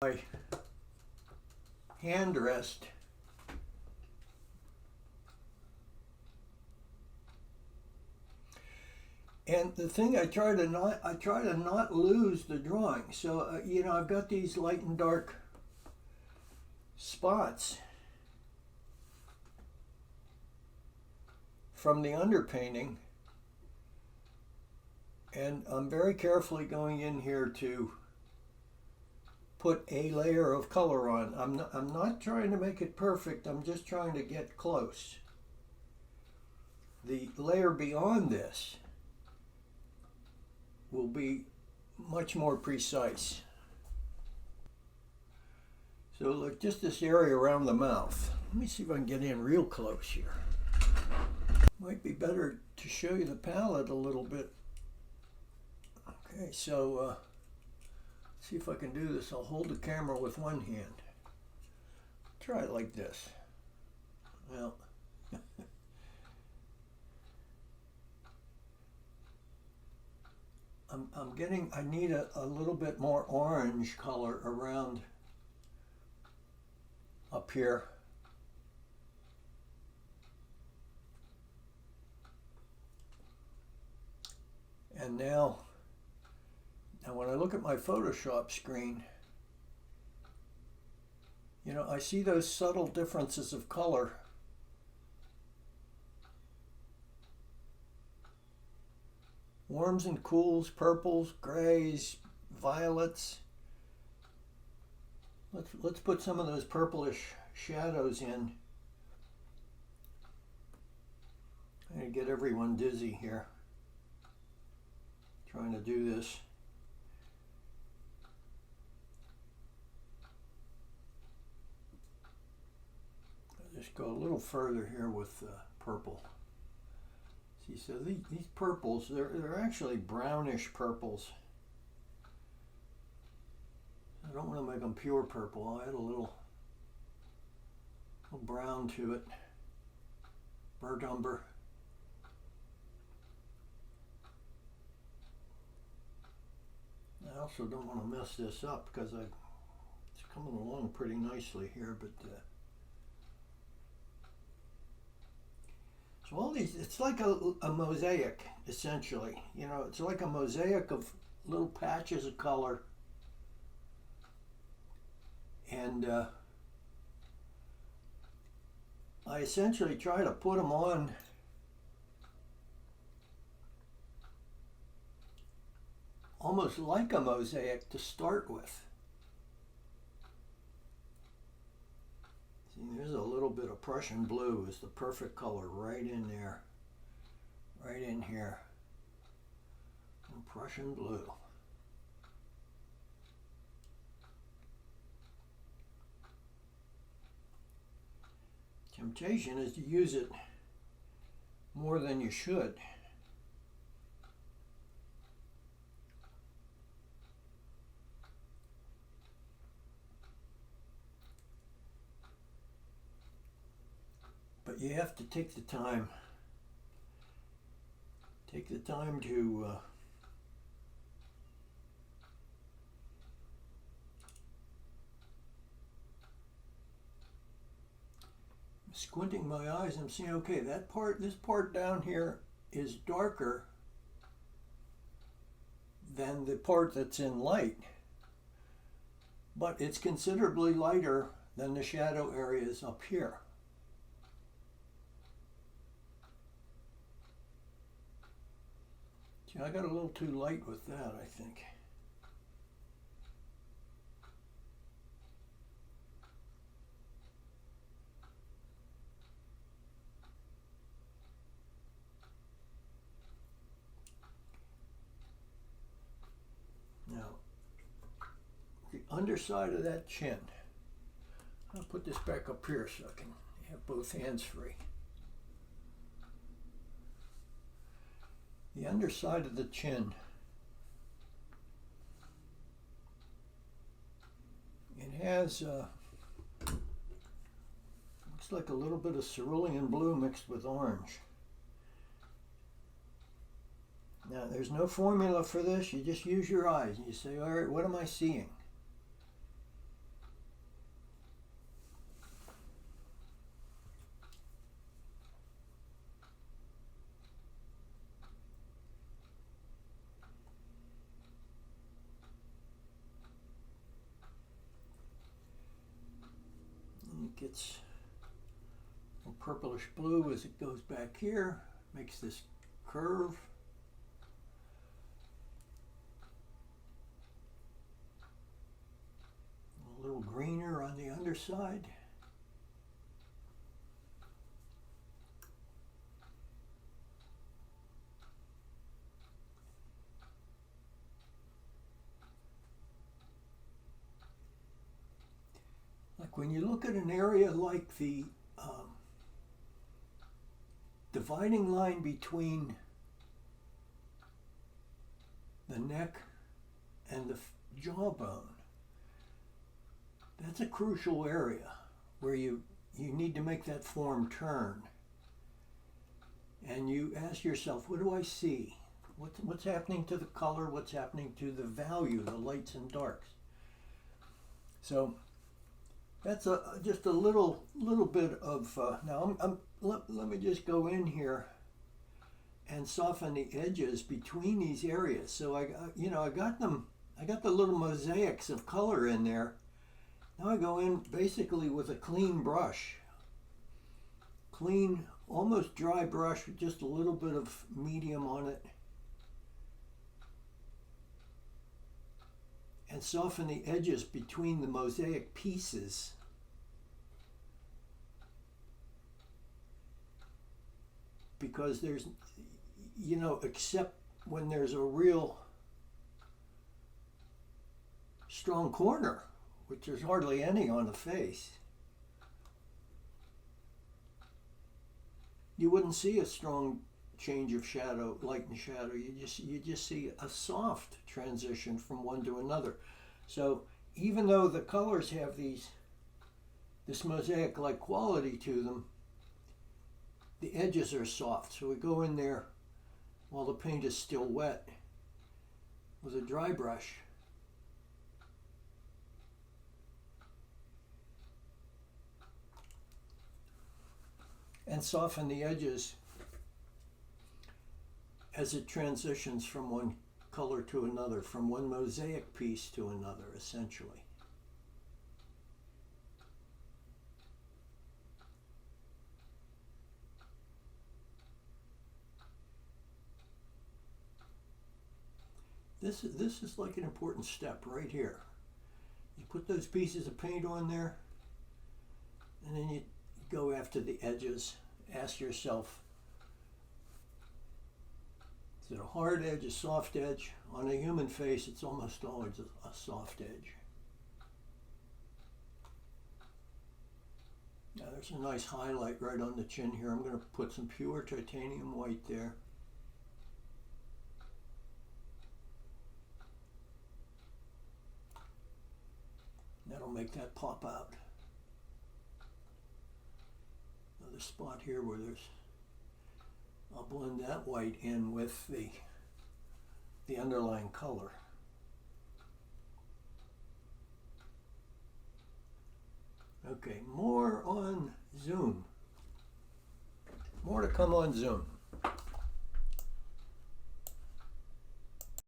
My hand rest and the thing I try to not lose the drawing. So you know, I've got these light and dark spots from the underpainting, and I'm very carefully going in here to put a layer of color on. I'm not trying to make it perfect, I'm just trying to get close. The layer beyond this will be much more precise. So look, just this area around the mouth. Let me see if I can get in real close here. Might be better to show you the palette a little bit. Okay, so see if I can do this. I'll hold the camera with one hand. Try it like this. Well, I need a little bit more orange color around up here. And now when I look at my Photoshop screen, you know, I see those subtle differences of color. Warms and cools, purples, grays, violets. Let's put some of those purplish shadows in. I'm going to get everyone dizzy here trying to do this. I'll just go a little further here with purple. See, so these purples, they're actually brownish purples. I don't want to make them pure purple. I'll add a little brown to it. Burnt umber. I also don't want to mess this up because it's coming along pretty nicely here, but so all these, it's like a mosaic, essentially. You know, it's like a mosaic of little patches of color. And I essentially try to put them on almost like a mosaic to start with. See, there's a little bit of Prussian blue is the perfect color right in there, right in here. And Prussian blue. Temptation is to use it more than you should. But you have to take the time. Take the time to squinting my eyes, I'm seeing, okay, this part down here is darker than the part that's in light, but it's considerably lighter than the shadow areas up here. See, I got a little too light with that, I think. Now, the underside of that chin, I'll put this back up here so I can have both hands free. The underside of the chin, it has looks like a little bit of cerulean blue mixed with orange. Now, there's no formula for this. You just use your eyes and you say, all right, what am I seeing? gets a purplish blue as it goes back here, makes this curve. A little greener on the underside. Like when you look at an area like the dividing line between the neck and the jawbone, that's a crucial area where you need to make that form turn. And you ask yourself, what do I see? What's happening to the color? What's happening to the value, the lights and darks? So that's just a little bit of, now let me just go in here and soften the edges between these areas. So I got the little mosaics of color in there. Now I go in basically with a clean brush, clean, almost dry brush with just a little bit of medium on it, and soften the edges between the mosaic pieces. Because there's, except when there's a real strong corner, which there's hardly any on the face, you wouldn't see a strong change of shadow, light and shadow. You just see a soft transition from one to another. So even though the colors have this mosaic-like quality to them, the edges are soft. So we go in there while the paint is still wet with a dry brush. And soften the edges as it transitions from one color to another, from one mosaic piece to another, essentially. This is like an important step right here. You put those pieces of paint on there, and then you go after the edges. Ask yourself, is it a hard edge, a soft edge? On a human face, it's almost always a soft edge. Now there's a nice highlight right on the chin here. I'm going to put some pure titanium white there. That'll make that pop out. Another spot here where I'll blend that white in with the underlying color. Okay, more on Zoom. More to come on Zoom.